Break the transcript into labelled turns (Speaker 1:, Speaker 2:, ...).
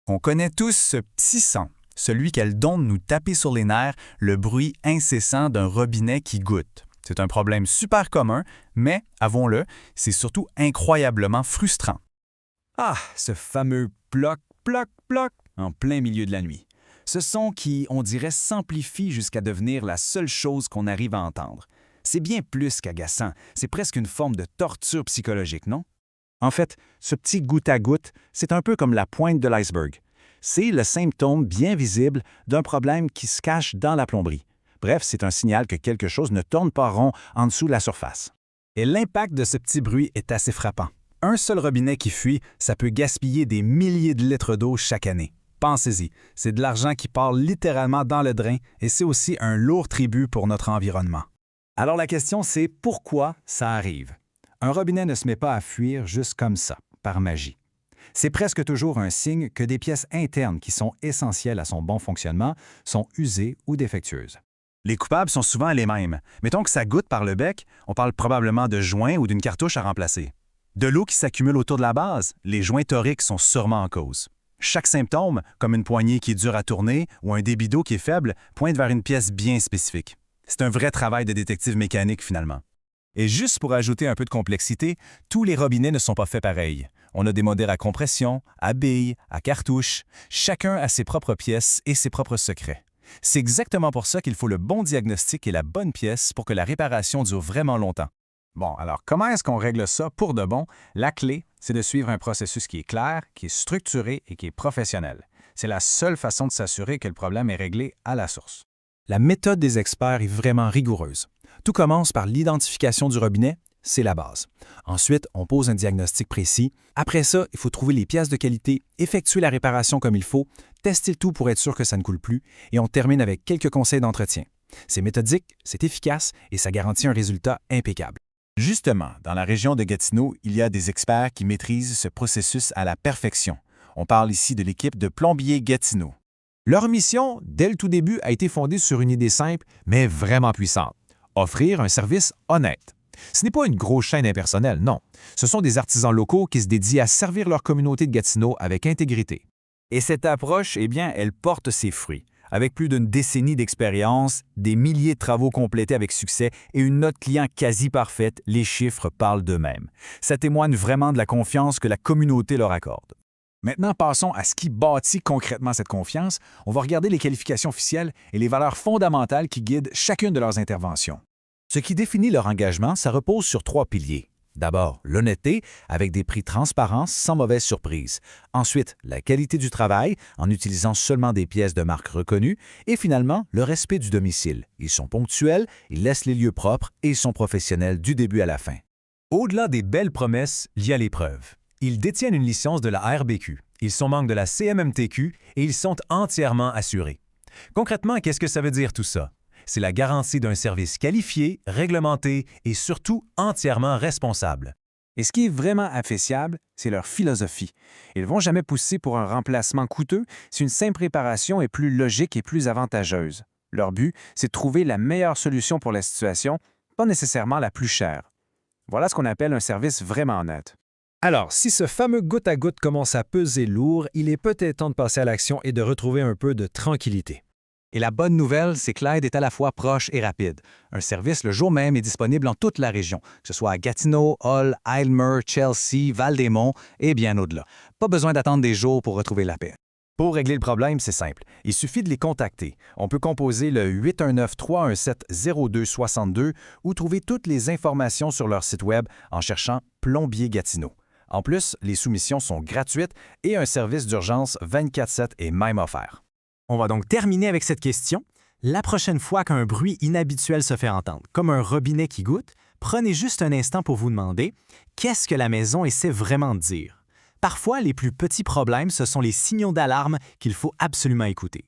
Speaker 1: On connaît tous ce petit son, celui qu'elle donne nous taper sur les nerfs, le bruit incessant d'un robinet qui goutte. C'est un problème super commun, mais, avouons-le, c'est surtout incroyablement frustrant.
Speaker 2: Ah, ce fameux ploc, ploc, ploc en plein milieu de la nuit. Ce son qui, on dirait, s'amplifie jusqu'à devenir la seule chose qu'on arrive à entendre. C'est bien plus qu'agaçant, c'est presque une forme de torture psychologique, non?
Speaker 3: En fait, ce petit goutte à goutte, c'est un peu comme la pointe de l'iceberg. C'est le symptôme bien visible d'un problème qui se cache dans la plomberie. Bref, c'est un signal que quelque chose ne tourne pas rond en dessous de la surface.
Speaker 4: Et l'impact de ce petit bruit est assez frappant. Un seul robinet qui fuit, ça peut gaspiller des milliers de litres d'eau chaque année. Pensez-y, c'est de l'argent qui part littéralement dans le drain et c'est aussi un lourd tribut pour notre environnement. Alors la question c'est pourquoi ça arrive? Un robinet ne se met pas à fuir juste comme ça, par magie. C'est presque toujours un signe que des pièces internes qui sont essentielles à son bon fonctionnement sont usées ou défectueuses.
Speaker 1: Les coupables sont souvent les mêmes. Mettons que ça goutte par le bec, on parle probablement de joints ou d'une cartouche à remplacer. De l'eau qui s'accumule autour de la base, les joints toriques sont sûrement en cause. Chaque symptôme, comme une poignée qui est dure à tourner ou un débit d'eau qui est faible, pointe vers une pièce bien spécifique. C'est un vrai travail de détective mécanique finalement.
Speaker 4: Et juste pour ajouter un peu de complexité, tous les robinets ne sont pas faits pareil. On a des modèles à compression, à billes, à cartouches. Chacun a ses propres pièces et ses propres secrets. C'est exactement pour ça qu'il faut le bon diagnostic et la bonne pièce pour que la réparation dure vraiment longtemps. Bon, alors comment est-ce qu'on règle ça pour de bon? La clé, c'est de suivre un processus qui est clair, qui est structuré et qui est professionnel. C'est la seule façon de s'assurer que le problème est réglé à la source. La méthode des experts est vraiment rigoureuse. Tout commence par l'identification du robinet, c'est la base. Ensuite, on pose un diagnostic précis. Après ça, il faut trouver les pièces de qualité, effectuer la réparation comme il faut, tester le tout pour être sûr que ça ne coule plus, et on termine avec quelques conseils d'entretien. C'est méthodique, c'est efficace et ça garantit un résultat impeccable.
Speaker 1: Justement, dans la région de Gatineau, il y a des experts qui maîtrisent ce processus à la perfection. On parle ici de l'équipe de Plombiers Gatineau.
Speaker 5: Leur mission, dès le tout début, a été fondée sur une idée simple, mais vraiment puissante. Offrir un service honnête. Ce n'est pas une grosse chaîne impersonnelle, non. Ce sont des artisans locaux qui se dédient à servir leur communauté de Gatineau avec intégrité.
Speaker 2: Et cette approche, eh bien, elle porte ses fruits. Avec plus d'une décennie d'expérience, des milliers de travaux complétés avec succès et une note client quasi parfaite, les chiffres parlent d'eux-mêmes. Ça témoigne vraiment de la confiance que la communauté leur accorde.
Speaker 4: Maintenant, passons à ce qui bâtit concrètement cette confiance. On va regarder les qualifications officielles et les valeurs fondamentales qui guident chacune de leurs interventions.
Speaker 3: Ce qui définit leur engagement, ça repose sur 3 piliers. D'abord, l'honnêteté, avec des prix transparents sans mauvaise surprise. Ensuite, la qualité du travail, en utilisant seulement des pièces de marque reconnues. Et finalement, le respect du domicile. Ils sont ponctuels, ils laissent les lieux propres et ils sont professionnels du début à la fin.
Speaker 6: Au-delà des belles promesses, il y a les preuves. Ils détiennent une licence de la RBQ, ils sont membres de la CMMTQ et ils sont entièrement assurés. Concrètement, qu'est-ce que ça veut dire tout ça? C'est la garantie d'un service qualifié, réglementé et surtout entièrement responsable.
Speaker 4: Et ce qui est vraiment appréciable, c'est leur philosophie. Ils ne vont jamais pousser pour un remplacement coûteux si une simple réparation est plus logique et plus avantageuse. Leur but, c'est de trouver la meilleure solution pour la situation, pas nécessairement la plus chère. Voilà ce qu'on appelle un service vraiment honnête.
Speaker 6: Alors, si ce fameux goutte à goutte commence à peser lourd, il est peut-être temps de passer à l'action et de retrouver un peu de tranquillité.
Speaker 1: Et la bonne nouvelle, c'est que l'aide est à la fois proche et rapide. Un service le jour même est disponible en toute la région, que ce soit à Gatineau, Hull, Aylmer, Chelsea, Val-des-Monts et bien au-delà. Pas besoin d'attendre des jours pour retrouver la paix.
Speaker 6: Pour régler le problème, c'est simple. Il suffit de les contacter. On peut composer le 819-317-0262 ou trouver toutes les informations sur leur site web en cherchant Plombier Gatineau. En plus, les soumissions sont gratuites et un service d'urgence 24/7 est même offert.
Speaker 7: On va donc terminer avec cette question. La prochaine fois qu'un bruit inhabituel se fait entendre, comme un robinet qui goutte, prenez juste un instant pour vous demander qu'est-ce que la maison essaie vraiment de dire. Parfois, les plus petits problèmes, ce sont les signaux d'alarme qu'il faut absolument écouter.